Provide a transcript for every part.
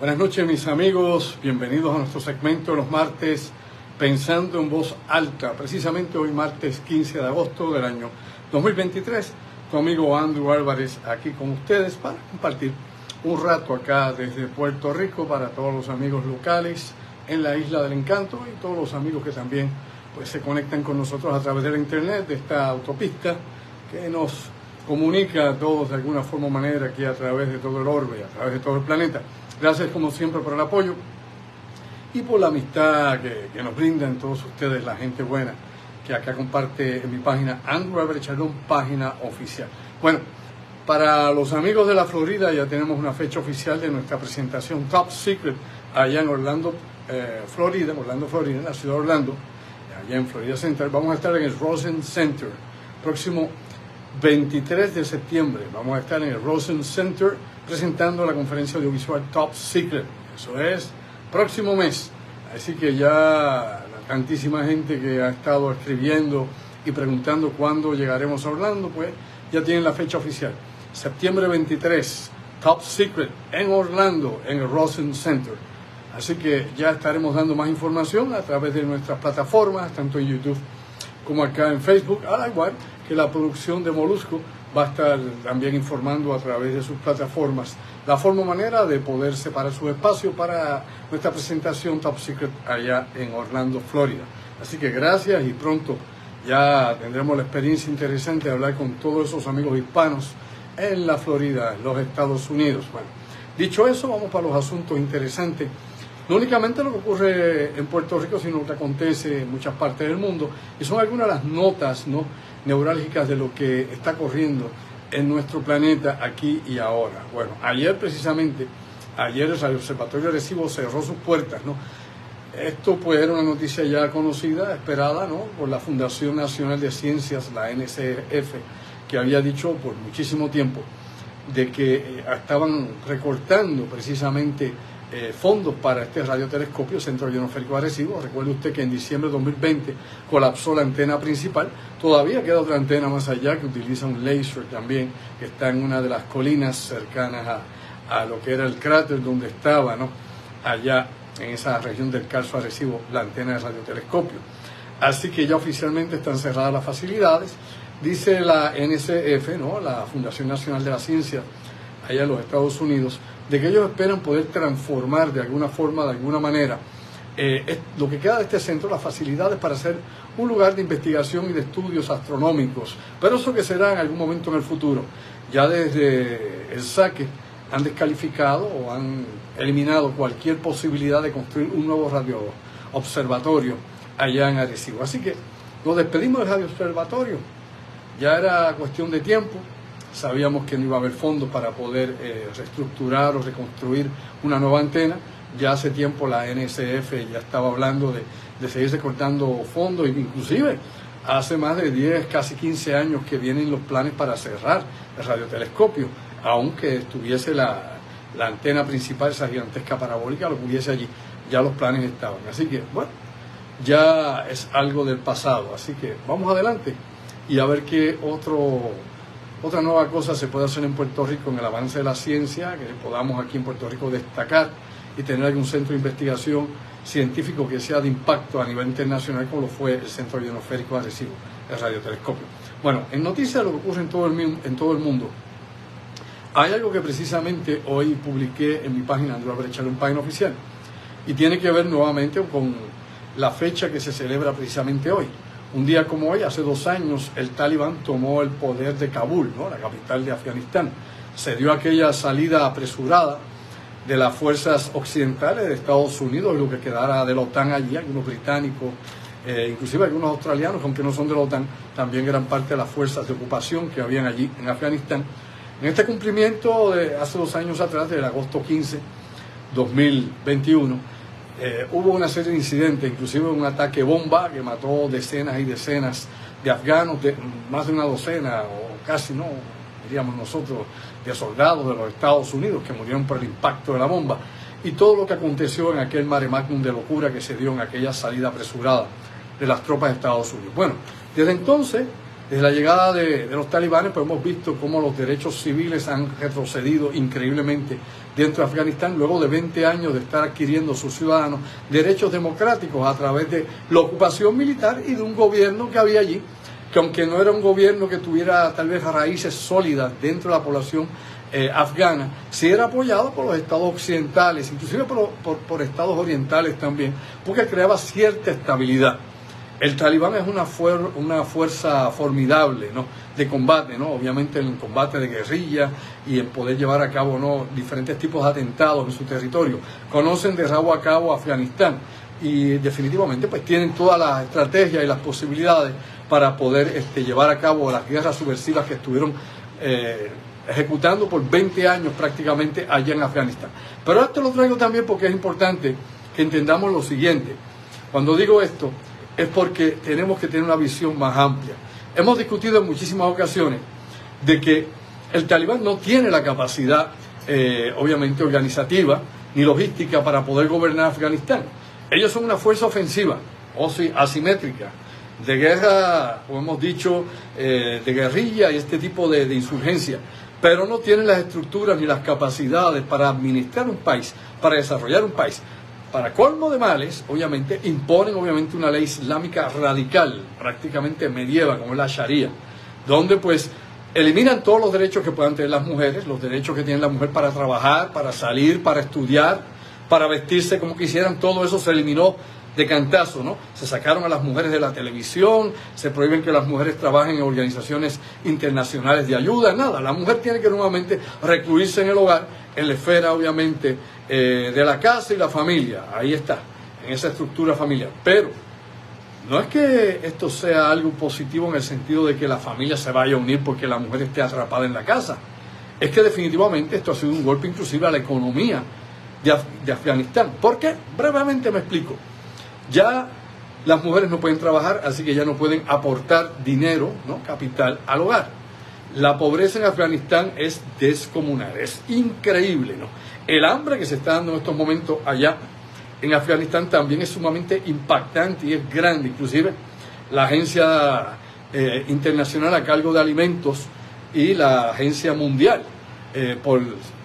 Buenas noches, mis amigos, bienvenidos a nuestro segmento de los martes Pensando en Voz Alta. Precisamente hoy martes 15 de agosto del año 2023, tu amigo Andrew Álvarez aquí con ustedes para compartir un rato acá desde Puerto Rico para todos los amigos locales en la Isla del Encanto y todos los amigos que también pues, se conectan con nosotros a través de la internet, de esta autopista que nos comunica a todos de alguna forma o manera aquí a través de todo el orbe, a través de todo el planeta. Gracias como siempre por el apoyo y por la amistad que nos brindan todos ustedes, la gente buena que acá comparte en mi página Andrew Álvarez Chardón, página oficial. Bueno, para los amigos de la Florida ya tenemos una fecha oficial de nuestra presentación Top Secret allá en Orlando, Florida, en la ciudad de Orlando, allá en Florida Center. Vamos a estar en el Rosen Center próximo 23 de septiembre. Vamos a estar en el Rosen Center presentando la conferencia audiovisual Top Secret. Eso es próximo mes. Así que ya la tantísima gente que ha estado escribiendo y preguntando cuándo llegaremos a Orlando, pues ya tienen la fecha oficial. Septiembre 23, Top Secret en Orlando, en el Rosen Center. Así que ya estaremos dando más información a través de nuestras plataformas, tanto en YouTube como acá en Facebook, al igual que la producción de Molusco va a estar también informando a través de sus plataformas la forma o manera de poder separar su espacio para nuestra presentación Top Secret allá en Orlando, Florida. Así que gracias y pronto ya tendremos la experiencia interesante de hablar con todos esos amigos hispanos en la Florida, en los Estados Unidos. Bueno, dicho eso, vamos para los asuntos interesantes. No únicamente lo que ocurre en Puerto Rico, sino lo que acontece en muchas partes del mundo. Y son algunas de las notas neurálgicas de lo que está corriendo en nuestro planeta aquí y ahora. Bueno, ayer precisamente, el Observatorio Arecibo cerró sus puertas, Esto pues era una noticia ya conocida, esperada, por la Fundación Nacional de Ciencias, la NCF, que había dicho por muchísimo tiempo de que estaban recortando precisamente fondos para este radiotelescopio Centro Ionosférico Arecibo. Recuerde usted que en diciembre de 2020 colapsó la antena principal. Todavía queda otra antena más allá que utiliza un láser también, que está en una de las colinas cercanas a lo que era el cráter donde estaba, allá en esa región del Carso Arecibo, la antena de radiotelescopio. Así que ya oficialmente están cerradas las facilidades. Dice la NCF, la Fundación Nacional de la Ciencia, allá en los Estados Unidos, de que ellos esperan poder transformar de alguna forma, de alguna manera, lo que queda de este centro, las facilidades para hacer un lugar de investigación y de estudios astronómicos, pero eso que será en algún momento en el futuro. Ya desde el saque han descalificado o han eliminado cualquier posibilidad de construir un nuevo radioobservatorio allá en Arecibo. Así que nos despedimos del radioobservatorio. Ya era cuestión de tiempo. Sabíamos que no iba a haber fondos para poder reestructurar o reconstruir una nueva antena. Ya hace tiempo la NSF ya estaba hablando de seguir recortando fondos, inclusive hace más de 10, casi 15 años que vienen los planes para cerrar el radiotelescopio, aunque estuviese la antena principal, esa gigantesca parabólica, lo que hubiese allí, ya los planes estaban. Así que, bueno, ya es algo del pasado. Así que vamos adelante y a ver qué otra nueva cosa se puede hacer en Puerto Rico en el avance de la ciencia, que podamos aquí en Puerto Rico destacar y tener algún centro de investigación científico que sea de impacto a nivel internacional, como lo fue el Centro Ionosférico Arecibo, el radiotelescopio. Bueno, en noticias de lo que ocurre en todo el mundo, hay algo que precisamente hoy publiqué en mi página Andrew Álvarez Chardón, página oficial, y tiene que ver nuevamente con la fecha que se celebra precisamente hoy. Un día como hoy, hace 2 años, el Talibán tomó el poder de Kabul, la capital de Afganistán. Se dio aquella salida apresurada de las fuerzas occidentales de Estados Unidos, lo que quedara de la OTAN allí, algunos británicos, inclusive algunos australianos, aunque no son de la OTAN, también eran parte de las fuerzas de ocupación que habían allí en Afganistán. En este cumplimiento de hace 2 años atrás, del agosto 15, 2021, hubo una serie de incidentes, inclusive un ataque bomba que mató decenas y decenas de afganos, más de una docena, o casi no, diríamos nosotros, de soldados de los Estados Unidos que murieron por el impacto de la bomba. Y todo lo que aconteció en aquel mare magnum de locura que se dio en aquella salida apresurada de las tropas de Estados Unidos. Bueno, desde entonces Desde la llegada de los talibanes, pues hemos visto cómo los derechos civiles han retrocedido increíblemente dentro de Afganistán, luego de 20 años de estar adquiriendo sus ciudadanos derechos democráticos a través de la ocupación militar y de un gobierno que había allí, que aunque no era un gobierno que tuviera tal vez raíces sólidas dentro de la población afgana, sí era apoyado por los estados occidentales, inclusive por estados orientales también, porque creaba cierta estabilidad. El talibán es una fuerza formidable, ¿no?, de combate, ¿no?, obviamente en el combate de guerrilla y en poder llevar a cabo, ¿no?, diferentes tipos de atentados en su territorio. Conocen de rabo a cabo Afganistán y definitivamente pues tienen todas las estrategias y las posibilidades para poder llevar a cabo las guerras subversivas que estuvieron ejecutando por 20 años prácticamente allá en Afganistán. Pero esto lo traigo también porque es importante que entendamos lo siguiente. Cuando digo esto, es porque tenemos que tener una visión más amplia. Hemos discutido en muchísimas ocasiones de que el talibán no tiene la capacidad, obviamente, organizativa ni logística para poder gobernar Afganistán. Ellos son una fuerza ofensiva, o sí, asimétrica, de guerra, como hemos dicho, de guerrilla y este tipo de insurgencia, pero no tienen las estructuras ni las capacidades para administrar un país, para desarrollar un país. Para colmo de males, obviamente, imponen una ley islámica radical, prácticamente medieva, como es la Sharia, donde pues eliminan todos los derechos que puedan tener las mujeres, los derechos que tiene la mujer para trabajar, para salir, para estudiar, para vestirse como quisieran. Todo eso se eliminó de cantazo, ¿no? Se sacaron a las mujeres de la televisión, se prohíben que las mujeres trabajen en organizaciones internacionales de ayuda, nada. La mujer tiene que nuevamente recluirse en el hogar, en la esfera, obviamente, de la casa y la familia. Ahí está, en esa estructura familiar. Pero no es que esto sea algo positivo en el sentido de que la familia se vaya a unir porque la mujer esté atrapada en la casa. Es que definitivamente esto ha sido un golpe inclusive a la economía de Afganistán. ¿Por qué? Brevemente me explico. Ya las mujeres no pueden trabajar, así que ya no pueden aportar dinero, ¿no?, capital al hogar. La pobreza en Afganistán es descomunal, es increíble, ¿no? El hambre que se está dando en estos momentos allá en Afganistán también es sumamente impactante y es grande. Inclusive la agencia internacional a cargo de alimentos y la agencia mundial por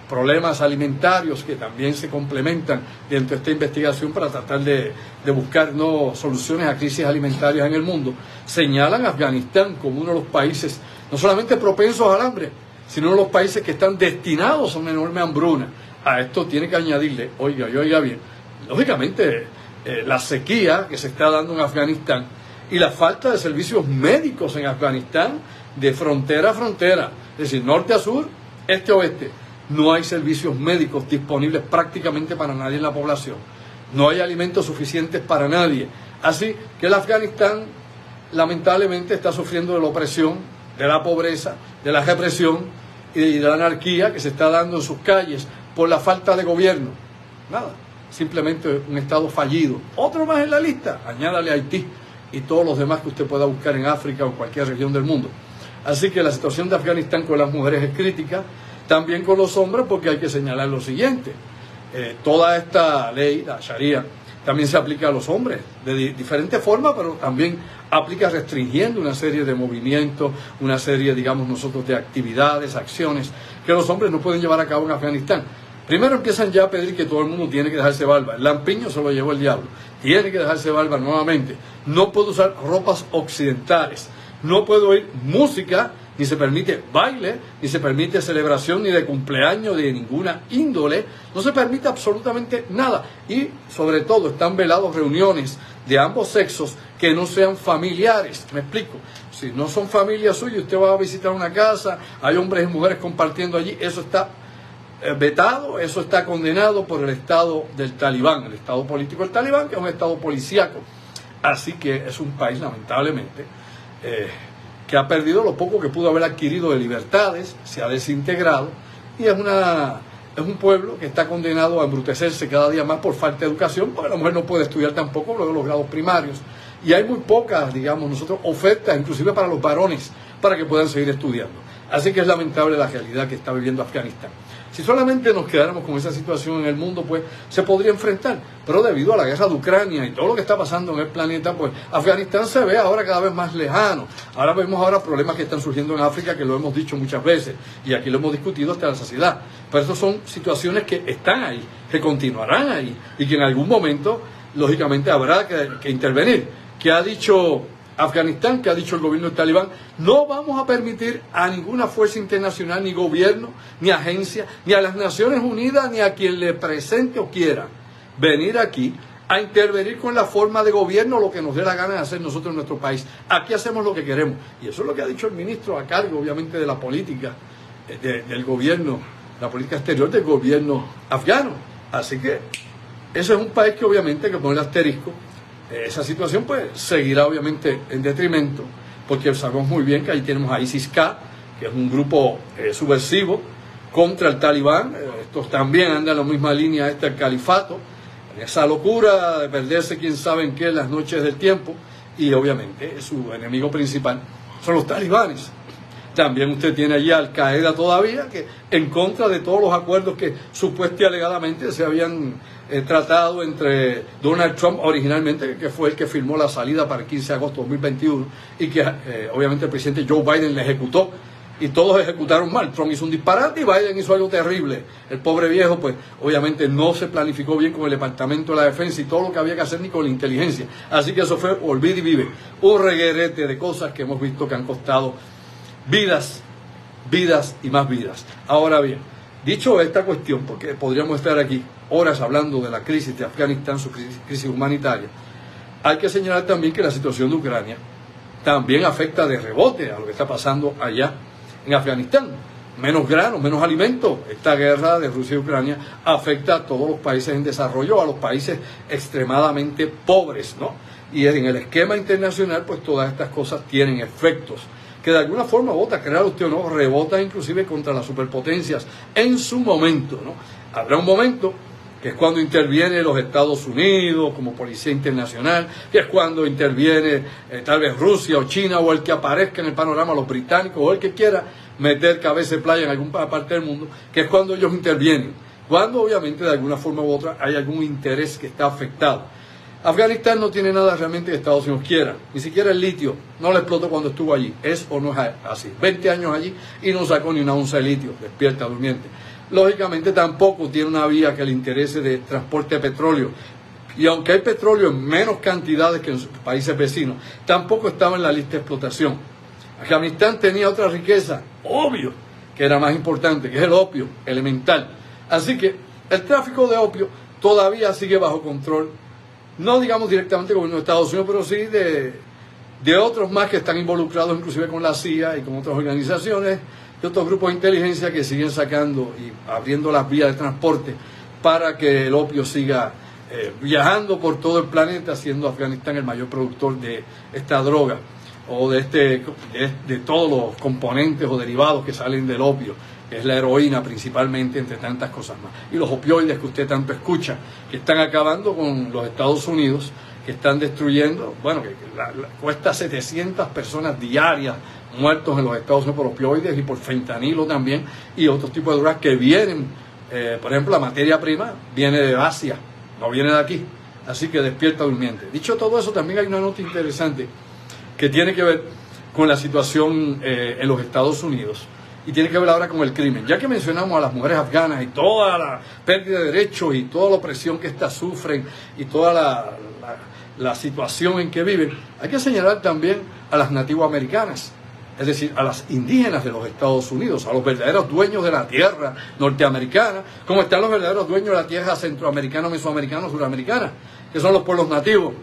problemas alimentarios que también se complementan dentro de esta investigación para tratar de buscar, ¿no?, soluciones a crisis alimentarias en el mundo, señalan a Afganistán como uno de los países no solamente propensos al hambre, sino uno de los países que están destinados a una enorme hambruna. A esto tiene que añadirle, oiga bien, lógicamente la sequía que se está dando en Afganistán y la falta de servicios médicos en Afganistán de frontera a frontera, es decir, norte a sur, este a oeste. No hay servicios médicos disponibles prácticamente para nadie en la población. No hay alimentos suficientes para nadie. Así que el Afganistán lamentablemente está sufriendo de la opresión, de la pobreza, de la represión y de la anarquía que se está dando en sus calles por la falta de gobierno. Nada, simplemente un estado fallido. Otro más en la lista, añádale a Haití y todos los demás que usted pueda buscar en África o en cualquier región del mundo. Así que la situación de Afganistán con las mujeres es crítica, también con los hombres, porque hay que señalar lo siguiente. Toda esta ley, la Sharia, también se aplica a los hombres de diferentes formas, pero también aplica restringiendo una serie de movimientos, una serie, digamos nosotros, de actividades, acciones que los hombres no pueden llevar a cabo en Afganistán. Primero empiezan ya a pedir que todo el mundo tiene que dejarse barba. El lampiño se lo llevó el diablo. Tiene que dejarse barba nuevamente. No puede usar ropas occidentales. No puede oír música, ni se permite baile, ni se permite celebración ni de cumpleaños de ninguna índole. No se permite absolutamente nada. Y sobre todo están velados reuniones de ambos sexos que no sean familiares. Me explico. Si no son familias suyas, usted va a visitar una casa, hay hombres y mujeres compartiendo allí, eso está vetado, eso está condenado por el Estado del Talibán, el Estado político del Talibán, que es un Estado policíaco. Así que es un país, lamentablemente, que ha perdido lo poco que pudo haber adquirido de libertades, se ha desintegrado, y es un pueblo que está condenado a embrutecerse cada día más por falta de educación, porque la mujer no puede estudiar tampoco luego los grados primarios, y hay muy pocas, digamos nosotros, ofertas, inclusive para los varones, para que puedan seguir estudiando. Así que es lamentable la realidad que está viviendo Afganistán. Si solamente nos quedáramos con esa situación en el mundo, pues se podría enfrentar. Pero debido a la guerra de Ucrania y todo lo que está pasando en el planeta, pues Afganistán se ve ahora cada vez más lejano. Ahora vemos problemas que están surgiendo en África, que lo hemos dicho muchas veces, y aquí lo hemos discutido hasta la saciedad. Pero estas son situaciones que están ahí, que continuarán ahí, y que en algún momento, lógicamente, habrá que intervenir. ¿Qué ha dicho Afganistán? ¿Qué ha dicho el gobierno del Talibán? No vamos a permitir a ninguna fuerza internacional, ni gobierno, ni agencia, ni a las Naciones Unidas, ni a quien le presente o quiera venir aquí a intervenir con la forma de gobierno, lo que nos dé la gana de hacer nosotros en nuestro país. Aquí hacemos lo que queremos. Y eso es lo que ha dicho el ministro a cargo, obviamente, de la política del gobierno, la política exterior del gobierno afgano. Así que eso es un país que obviamente que pone el asterisco. Esa situación pues seguirá obviamente en detrimento, porque sabemos muy bien que ahí tenemos a ISIS-K, que es un grupo subversivo contra el Talibán. Estos también andan en la misma línea el califato, esa locura de perderse quién sabe en qué en las noches del tiempo, y obviamente su enemigo principal son los talibanes. También usted tiene allí a Al-Qaeda todavía, que en contra de todos los acuerdos que supuestamente y alegadamente se habían tratado entre Donald Trump originalmente, que fue el que firmó la salida para el 15 de agosto de 2021, y que obviamente el presidente Joe Biden le ejecutó, y todos ejecutaron mal. Trump hizo un disparate y Biden hizo algo terrible. El pobre viejo, pues obviamente no se planificó bien con el Departamento de la Defensa y todo lo que había que hacer, ni con la inteligencia. Así que eso fue, olvide y vive, un reguerete de cosas que hemos visto que han costado vidas y más vidas. Ahora bien, dicho esta cuestión, porque podríamos estar aquí horas hablando de la crisis de Afganistán, su crisis humanitaria, hay que señalar también que la situación de Ucrania también afecta de rebote a lo que está pasando allá en Afganistán. Menos granos, menos alimentos. Esta guerra de Rusia y Ucrania afecta a todos los países en desarrollo, a los países extremadamente pobres, ¿no? Y en el esquema internacional, pues todas estas cosas tienen efectos que de alguna forma crear usted o no, rebota inclusive contra las superpotencias en su momento, ¿no? Habrá un momento que es cuando interviene los Estados Unidos como policía internacional, que es cuando interviene tal vez Rusia o China o el que aparezca en el panorama, los británicos o el que quiera meter cabeza de playa en alguna parte del mundo, que es cuando ellos intervienen, cuando obviamente de alguna forma u otra hay algún interés que está afectado. Afganistán no tiene nada realmente que Estados Unidos quiera, ni siquiera el litio, no lo explotó cuando estuvo allí, es o no es así, 20 años allí y no sacó ni una onza de litio, despierta durmiente. Lógicamente tampoco tiene una vía que le interese de transporte de petróleo, y aunque hay petróleo en menos cantidades que en sus países vecinos, tampoco estaba en la lista de explotación. Afganistán tenía otra riqueza, obvio, que era más importante, que es el opio elemental. Así que el tráfico de opio todavía sigue bajo control, no digamos directamente con el gobierno de Estados Unidos, pero sí de otros más que están involucrados inclusive con la CIA y con otras organizaciones y otros grupos de inteligencia que siguen sacando y abriendo las vías de transporte para que el opio siga viajando por todo el planeta, siendo Afganistán el mayor productor de esta droga o de todos los componentes o derivados que salen del opio, que es la heroína principalmente, entre tantas cosas más. Y los opioides que usted tanto escucha, que están acabando con los Estados Unidos, que están destruyendo, bueno, que cuesta 700 personas diarias muertos en los Estados Unidos por opioides y por fentanilo también, y otros tipos de drogas que vienen, por ejemplo, la materia prima viene de Asia, no viene de aquí, así que despierta durmiente. Dicho todo eso, también hay una nota interesante que tiene que ver con la situación en los Estados Unidos, y tiene que ver ahora con el crimen. Ya que mencionamos a las mujeres afganas y toda la pérdida de derechos y toda la opresión que éstas sufren y toda la situación en que viven, hay que señalar también a las nativoamericanas, es decir, a las indígenas de los Estados Unidos, a los verdaderos dueños de la tierra norteamericana, como están los verdaderos dueños de la tierra centroamericana, mesoamericana, suramericana, que son los pueblos nativos.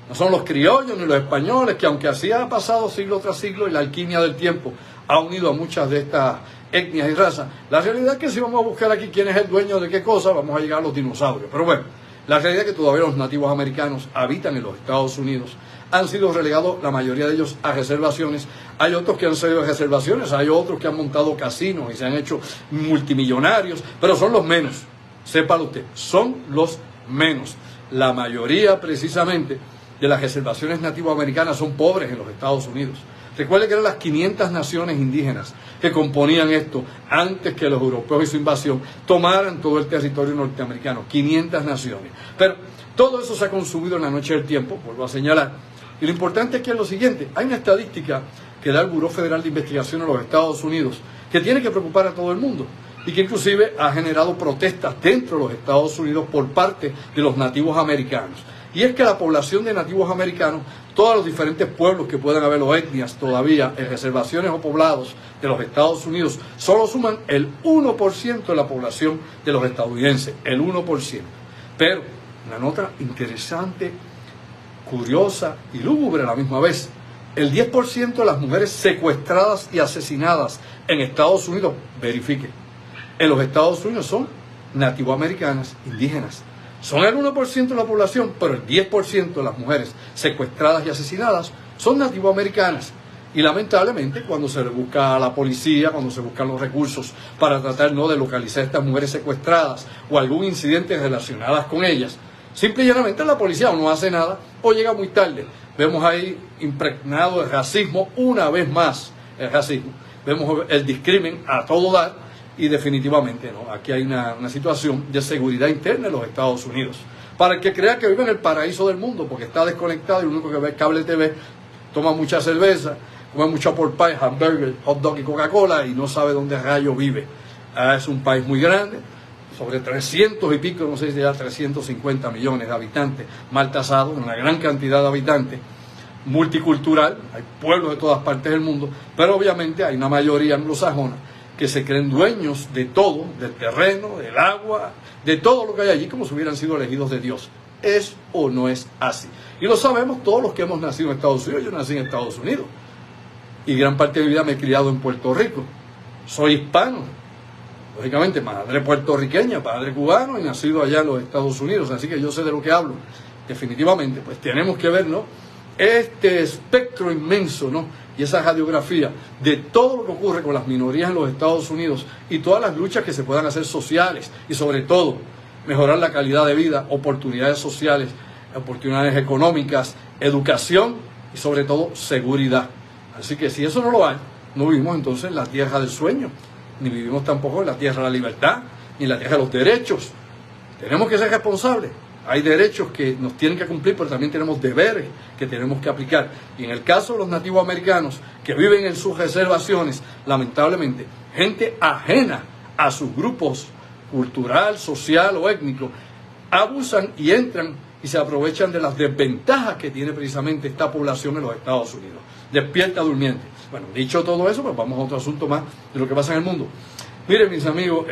No son los criollos ni los españoles, que aunque así ha pasado siglo tras siglo y la alquimia del tiempo ha unido a muchas de estas etnias y razas, la realidad es que si vamos a buscar aquí quién es el dueño de qué cosa, vamos a llegar a los dinosaurios. Pero bueno, la realidad es que todavía los nativos americanos habitan en los Estados Unidos, han sido relegados la mayoría de ellos a reservaciones. Hay otros que han sido reservaciones, hay otros que han montado casinos y se han hecho multimillonarios, pero son los menos, sépalo usted, son los menos. La mayoría precisamente de las reservaciones nativoamericanas son pobres en los Estados Unidos. Recuerde que eran las 500 naciones indígenas que componían esto antes que los europeos y su invasión tomaran todo el territorio norteamericano. 500 naciones. Pero todo eso se ha consumido en la noche del tiempo, vuelvo a señalar. Y lo importante es que es lo siguiente. Hay una estadística que da el Buró Federal de Investigación en los Estados Unidos que tiene que preocupar a todo el mundo y que inclusive ha generado protestas dentro de los Estados Unidos por parte de los nativos americanos. Y es que la población de nativos americanos, todos los diferentes pueblos que puedan haber o etnias todavía en reservaciones o poblados de los Estados Unidos, solo suman el 1% de la población de los estadounidenses, el 1%. Pero una nota interesante, curiosa y lúgubre a la misma vez, el 10% de las mujeres secuestradas y asesinadas en Estados Unidos, verifique, en los Estados Unidos son nativoamericanas, indígenas. Son el 1% de la población, pero el 10% de las mujeres secuestradas y asesinadas son nativoamericanas. Y lamentablemente, cuando se le busca a la policía, cuando se buscan los recursos para tratar de localizar a estas mujeres secuestradas o algún incidente relacionado con ellas, simple y llanamente la policía o no hace nada o llega muy tarde. Vemos ahí impregnado el racismo, una vez más el racismo. Vemos el discrimen a todo dar. Y definitivamente, ¿no? Aquí hay una situación de seguridad interna en los Estados Unidos. Para el que crea que vive en el paraíso del mundo, porque está desconectado y lo único que ve es cable TV, toma mucha cerveza, come mucho pork pie, hamburger, hot dog y Coca-Cola y no sabe dónde rayo vive. Es un país muy grande, sobre 300 y pico, no sé si ya 350 millones de habitantes, mal tasados, una gran cantidad de habitantes, multicultural, hay pueblos de todas partes del mundo, pero obviamente hay una mayoría anglosajona que se creen dueños de todo, del terreno, del agua, de todo lo que hay allí, como si hubieran sido elegidos de Dios. ¿Es o no es así? Y lo sabemos todos los que hemos nacido en Estados Unidos. Yo nací en Estados Unidos y gran parte de mi vida me he criado en Puerto Rico. Soy hispano, lógicamente, madre puertorriqueña, padre cubano y nacido allá en los Estados Unidos, así que yo sé de lo que hablo. Definitivamente, pues tenemos que ver, ¿no?, este espectro inmenso, ¿no?, y esa radiografía de todo lo que ocurre con las minorías en los Estados Unidos y todas las luchas que se puedan hacer sociales y sobre todo mejorar la calidad de vida, oportunidades sociales, oportunidades económicas, educación y sobre todo seguridad. Así que si eso no lo hay, no vivimos entonces en la tierra del sueño, ni vivimos tampoco en la tierra de la libertad, ni en la tierra de los derechos. Tenemos que ser responsables. Hay derechos que nos tienen que cumplir, pero también tenemos deberes que tenemos que aplicar. Y en el caso de los nativos americanos que viven en sus reservaciones, lamentablemente, gente ajena a sus grupos cultural, social o étnico, abusan y entran y se aprovechan de las desventajas que tiene precisamente esta población en los Estados Unidos. Despierta durmiente. Bueno, dicho todo eso, pues vamos a otro asunto más de lo que pasa en el mundo. Miren, mis amigos,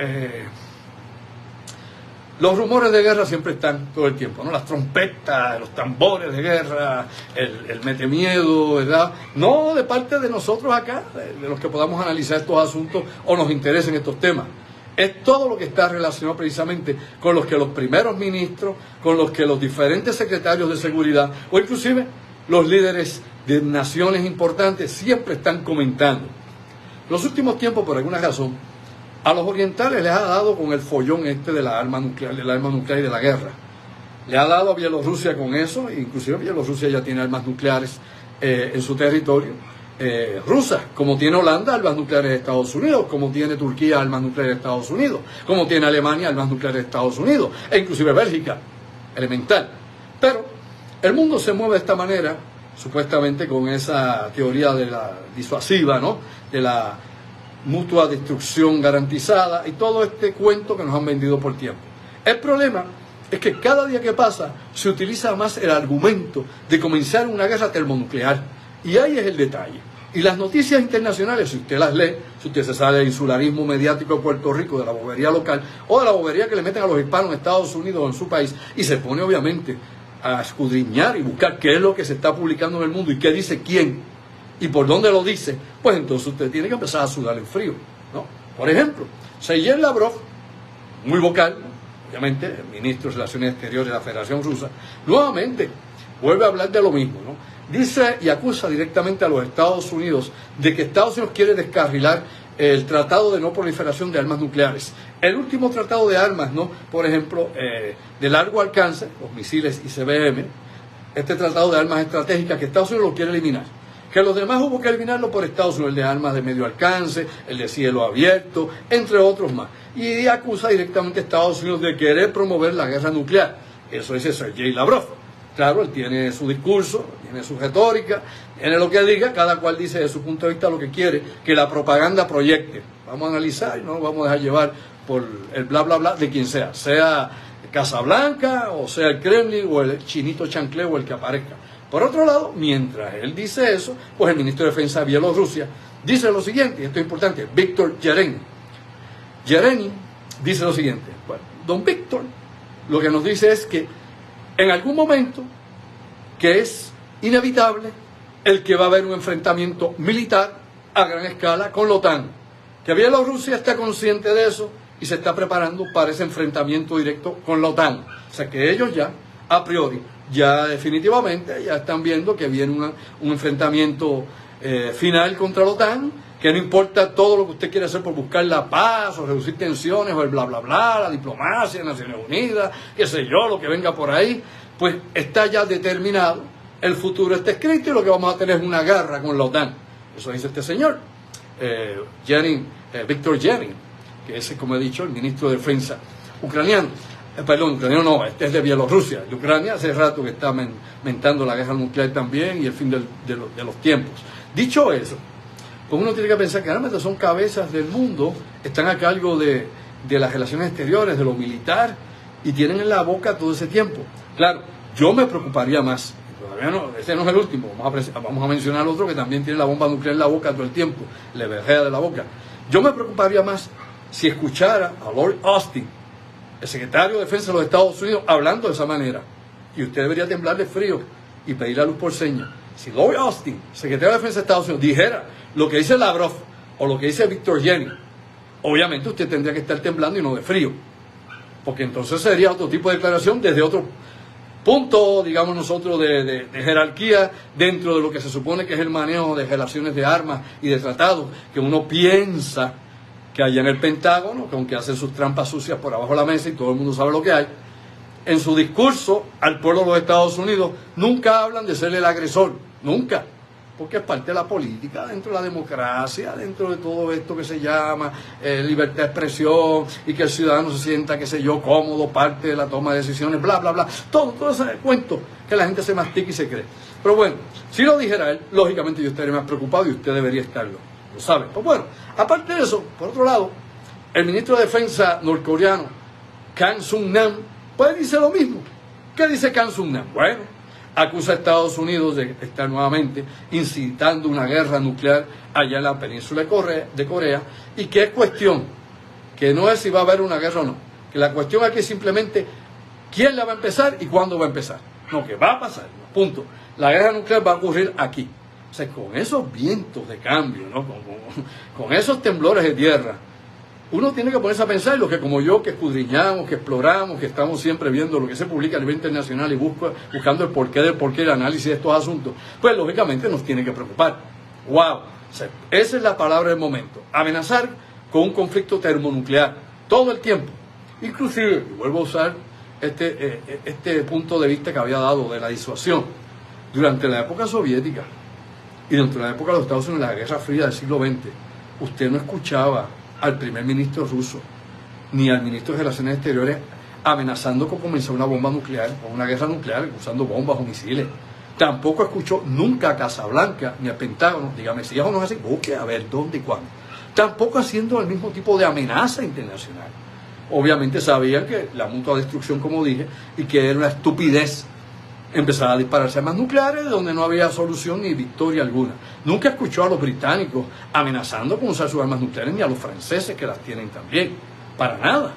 los rumores de guerra siempre están todo el tiempo, ¿no? Las trompetas, los tambores de guerra, el metemiedo, ¿verdad? No de parte de nosotros acá, de los que podamos analizar estos asuntos o nos interesen estos temas. Es todo lo que está relacionado precisamente con los que los primeros ministros, con los que los diferentes secretarios de seguridad o inclusive los líderes de naciones importantes siempre están comentando. Los últimos tiempos, por alguna razón, a los orientales les ha dado con el follón este de la arma nuclear, y de la guerra. Le ha dado a Bielorrusia con eso, inclusive Bielorrusia ya tiene armas nucleares en su territorio. Rusas, como tiene Holanda, armas nucleares de Estados Unidos, como tiene Turquía, armas nucleares de Estados Unidos, como tiene Alemania, armas nucleares de Estados Unidos, e inclusive Bélgica, elemental. Pero el mundo se mueve de esta manera, supuestamente con esa teoría de la disuasiva, ¿no?, de la mutua destrucción garantizada y todo este cuento que nos han vendido por tiempo. El problema es que cada día que pasa se utiliza más el argumento de comenzar una guerra termonuclear. Y ahí es el detalle. Y las noticias internacionales, si usted las lee, si usted se sale del insularismo mediático de Puerto Rico, de la bobería local, o de la bobería que le meten a los hispanos en Estados Unidos o en su país, y se pone obviamente a escudriñar y buscar qué es lo que se está publicando en el mundo y qué dice quién, y por dónde lo dice, pues entonces usted tiene que empezar a sudar en frío, ¿no? Por ejemplo, Sergei Lavrov, muy vocal, obviamente, el ministro de Relaciones Exteriores de la Federación Rusa, nuevamente vuelve a hablar de lo mismo, ¿no? Dice y acusa directamente a los Estados Unidos de que Estados Unidos quiere descarrilar el tratado de no proliferación de armas nucleares. El último tratado de armas, ¿no?, por ejemplo, de largo alcance, los misiles ICBM, este tratado de armas estratégicas que Estados Unidos lo quiere eliminar, que los demás hubo que eliminarlo por Estados Unidos, el de armas de medio alcance, el de cielo abierto, entre otros más. Y acusa directamente a Estados Unidos de querer promover la guerra nuclear. Eso dice Sergei Lavrov. Claro, él tiene su discurso, tiene su retórica, tiene lo que diga, cada cual dice de su punto de vista lo que quiere, que la propaganda proyecte. Vamos a analizar y no nos vamos a dejar llevar por el bla bla bla de quien sea Casablanca, o sea el Kremlin, o el chinito chancleo, o el que aparezca. Por otro lado, mientras él dice eso, pues el ministro de Defensa de Bielorrusia dice lo siguiente, y esto es importante, Víctor Yerenin. Yerenin dice lo siguiente, bueno, don Víctor lo que nos dice es que en algún momento, que es inevitable, el que va a haber un enfrentamiento militar a gran escala con la OTAN, que Bielorrusia está consciente de eso y se está preparando para ese enfrentamiento directo con la OTAN. O sea que ellos ya, a priori, ya definitivamente, ya están viendo que viene un enfrentamiento final contra la OTAN, que no importa todo lo que usted quiera hacer por buscar la paz o reducir tensiones o el bla bla bla, la diplomacia, Naciones Unidas, qué sé yo, lo que venga por ahí, pues está ya determinado, el futuro está escrito y lo que vamos a tener es una guerra con la OTAN. Eso dice este señor, Víctor Yerenin, que es, como he dicho, el ministro de Defensa ucraniano. Ucraniano no, este es de Bielorrusia. De Ucrania hace rato que está mentando la guerra nuclear también y el fin de los tiempos. Dicho eso, pues uno tiene que pensar que realmente son cabezas del mundo, están a cargo de las relaciones exteriores, de lo militar, y tienen en la boca todo ese tiempo. Claro, yo me preocuparía más, todavía no, este no es el último, vamos a mencionar otro que también tiene la bomba nuclear en la boca todo el tiempo, le berrea de la boca. Yo me preocuparía más si escuchara a Lloyd Austin, el secretario de Defensa de los Estados Unidos, hablando de esa manera. Y usted debería temblar de frío y pedir la luz por señas. Si Lloyd Austin, secretario de Defensa de Estados Unidos, dijera lo que dice Lavrov o lo que dice Víctor Yerenin, obviamente usted tendría que estar temblando y no de frío. Porque entonces sería otro tipo de declaración desde otro punto, digamos nosotros, de jerarquía dentro de lo que se supone que es el manejo de relaciones de armas y de tratados, que uno piensa que allá en el Pentágono, que aunque hacen sus trampas sucias por abajo de la mesa y todo el mundo sabe lo que hay, en su discurso al pueblo de los Estados Unidos nunca hablan de ser el agresor, nunca, porque es parte de la política, dentro de la democracia, dentro de todo esto que se llama libertad de expresión y que el ciudadano se sienta, qué sé yo, cómodo, parte de la toma de decisiones, bla, bla, bla, todo ese cuento que la gente se mastica y se cree. Pero bueno, si lo dijera él, lógicamente yo estaría más preocupado y usted debería estarlo, lo sabe. Pues bueno, aparte de eso, por otro lado, el ministro de Defensa norcoreano, Kang Sung-nam, pues dice lo mismo. ¿Qué dice Kang Sung-nam? Bueno, acusa a Estados Unidos de estar nuevamente incitando una guerra nuclear allá en la península de Corea, y que es cuestión, que no es si va a haber una guerra o no, que la cuestión aquí es simplemente quién la va a empezar y cuándo va a empezar. No, que va a pasar, punto. La guerra nuclear va a ocurrir aquí. O sea, con esos vientos de cambio, ¿no? con esos temblores de tierra, uno tiene que ponerse a pensar, y los que como yo, que escudriñamos, que exploramos, que estamos siempre viendo lo que se publica a nivel internacional y buscando el porqué del análisis de estos asuntos, pues lógicamente nos tiene que preocupar. ¡Wow! O sea, esa es la palabra del momento. Amenazar con un conflicto termonuclear todo el tiempo. Inclusive, vuelvo a usar este punto de vista que había dado de la disuasión. Durante la época soviética y durante la época de los Estados Unidos, la Guerra Fría del siglo XX, usted no escuchaba al primer ministro ruso ni al ministro de Relaciones Exteriores amenazando con comenzar una bomba nuclear o una guerra nuclear usando bombas o misiles. Tampoco escuchó nunca a Casablanca ni al Pentágono, dígame si es o no es así, busque a ver dónde y cuándo. Tampoco haciendo el mismo tipo de amenaza internacional. Obviamente sabían que la mutua destrucción, como dije, y que era una estupidez empezar a dispararse armas nucleares donde no había solución ni victoria alguna. Nunca escuchó a los británicos amenazando con usar sus armas nucleares, ni a los franceses que las tienen también. Para nada,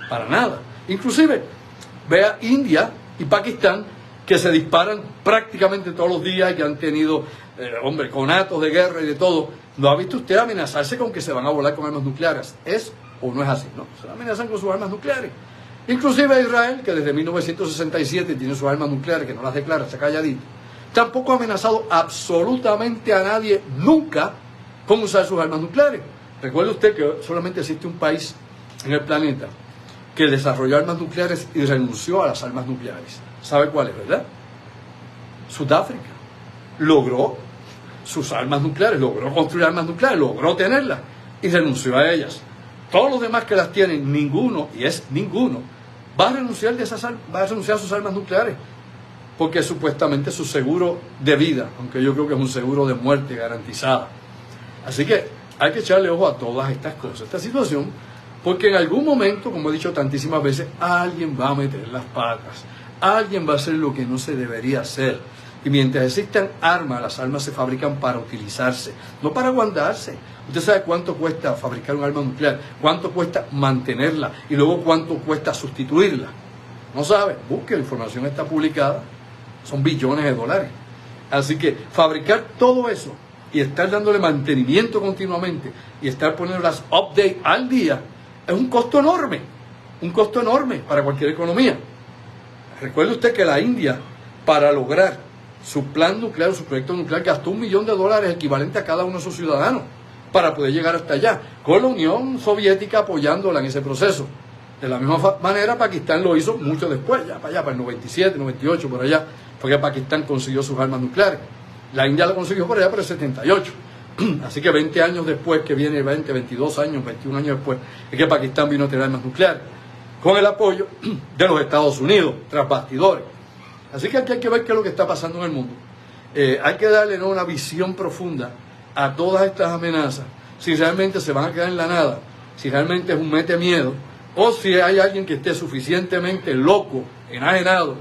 para nada. Inclusive, vea India y Pakistán, que se disparan prácticamente todos los días, que han tenido, conatos de guerra y de todo. ¿No ha visto usted amenazarse con que se van a volar con armas nucleares? ¿Es o no es así? No, se amenazan con sus armas nucleares. Inclusive Israel, que desde 1967 tiene sus armas nucleares, que no las declara, está calladito, tampoco ha amenazado absolutamente a nadie nunca con usar sus armas nucleares. Recuerde usted que solamente existe un país en el planeta que desarrolló armas nucleares y renunció a las armas nucleares. ¿Sabe cuál es, verdad? Sudáfrica. Logró sus armas nucleares, logró construir armas nucleares, logró tenerlas y renunció a ellas. Todos los demás que las tienen, ninguno, y es ninguno, va a renunciar a sus armas nucleares, porque supuestamente es su seguro de vida, aunque yo creo que es un seguro de muerte garantizada. Así que hay que echarle ojo a todas estas cosas, esta situación, porque en algún momento, como he dicho tantísimas veces, alguien va a meter las patas, alguien va a hacer lo que no se debería hacer. Y mientras existan armas, las armas se fabrican para utilizarse, no para guardarse. Usted sabe cuánto cuesta fabricar un arma nuclear, cuánto cuesta mantenerla y luego cuánto cuesta sustituirla. No sabe, busque, la información está publicada, son billones de dólares. Así que fabricar todo eso y estar dándole mantenimiento continuamente y estar poniendo las updates al día es un costo enorme para cualquier economía. Recuerde usted que la India, para lograr su plan nuclear, su proyecto nuclear, gastó $1 millón equivalente a cada uno de sus ciudadanos para poder llegar hasta allá, con la Unión Soviética apoyándola en ese proceso. De la misma manera, Pakistán lo hizo mucho después, ya para allá, para el 97, 98, por allá, fue que Pakistán consiguió sus armas nucleares. La India la consiguió por allá por el 78. Así que 20 años después, que viene 20, 22 años, 21 años después, es que Pakistán vino a tener armas nucleares, con el apoyo de los Estados Unidos, tras bastidores. Así que aquí hay que ver qué es lo que está pasando en el mundo. Hay que darle una visión profunda a todas estas amenazas, si realmente se van a quedar en la nada, si realmente es un mete miedo, o si hay alguien que esté suficientemente loco, enajenado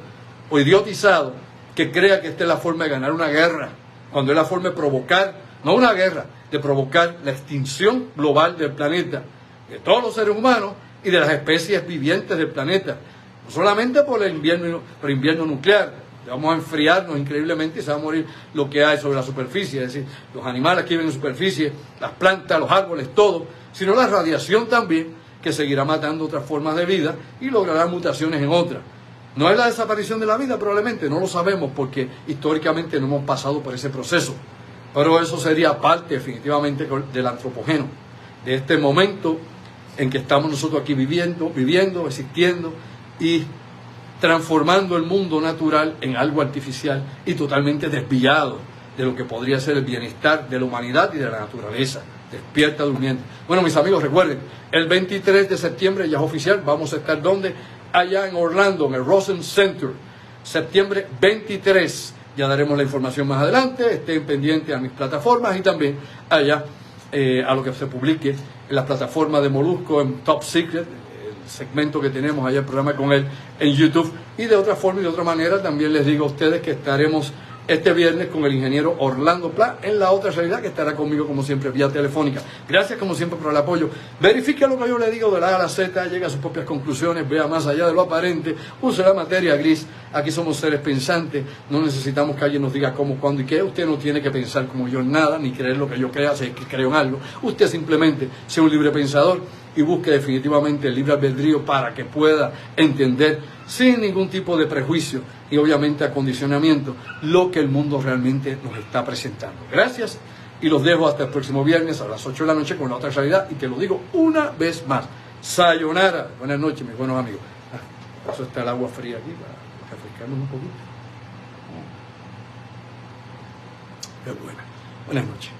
o idiotizado, que crea que esta es la forma de ganar una guerra, cuando es la forma de provocar, no una guerra, de provocar la extinción global del planeta, de todos los seres humanos y de las especies vivientes del planeta, no solamente por el invierno nuclear. Vamos a enfriarnos increíblemente y se va a morir lo que hay sobre la superficie, es decir, los animales que viven en superficie, las plantas, los árboles, todo, sino la radiación también, que seguirá matando otras formas de vida y logrará mutaciones en otras. No es la desaparición de la vida, probablemente, no lo sabemos porque históricamente no hemos pasado por ese proceso, pero eso sería parte definitivamente del antropogeno, de este momento en que estamos nosotros aquí viviendo, existiendo y transformando el mundo natural en algo artificial y totalmente desviado de lo que podría ser el bienestar de la humanidad y de la naturaleza. Despierta durmiente. Bueno, mis amigos, recuerden, el 23 de septiembre ya es oficial, vamos a estar ¿dónde? Allá en Orlando, en el Rosen Center, septiembre 23. Ya daremos la información más adelante, estén pendientes a mis plataformas y también allá a lo que se publique en las plataformas de Molusco, en Top Secret, segmento que tenemos allá, el programa con él en YouTube, y de otra forma y de otra manera también les digo a ustedes que estaremos este viernes con el ingeniero Orlando Pla en La Otra Realidad, que estará conmigo como siempre vía telefónica. Gracias como siempre por el apoyo. Verifique lo que yo le digo de la A a la Z, llegue a sus propias conclusiones, vea más allá de lo aparente, use la materia gris. Aquí somos seres pensantes, no necesitamos que alguien nos diga cómo, cuándo y qué. Usted no tiene que pensar como yo en nada, ni creer lo que yo crea, si es que creo en algo. Usted simplemente sea un libre pensador y busque definitivamente el libre albedrío para que pueda entender sin ningún tipo de prejuicio y obviamente acondicionamiento lo que el mundo realmente nos está presentando. Gracias y los dejo hasta el próximo viernes a las 8 de la noche con La Otra Realidad, y te lo digo una vez más, sayonara. Buenas noches, mis buenos amigos. Por eso está el agua fría aquí para refrescarnos un poquito. Qué buena. Buenas noches.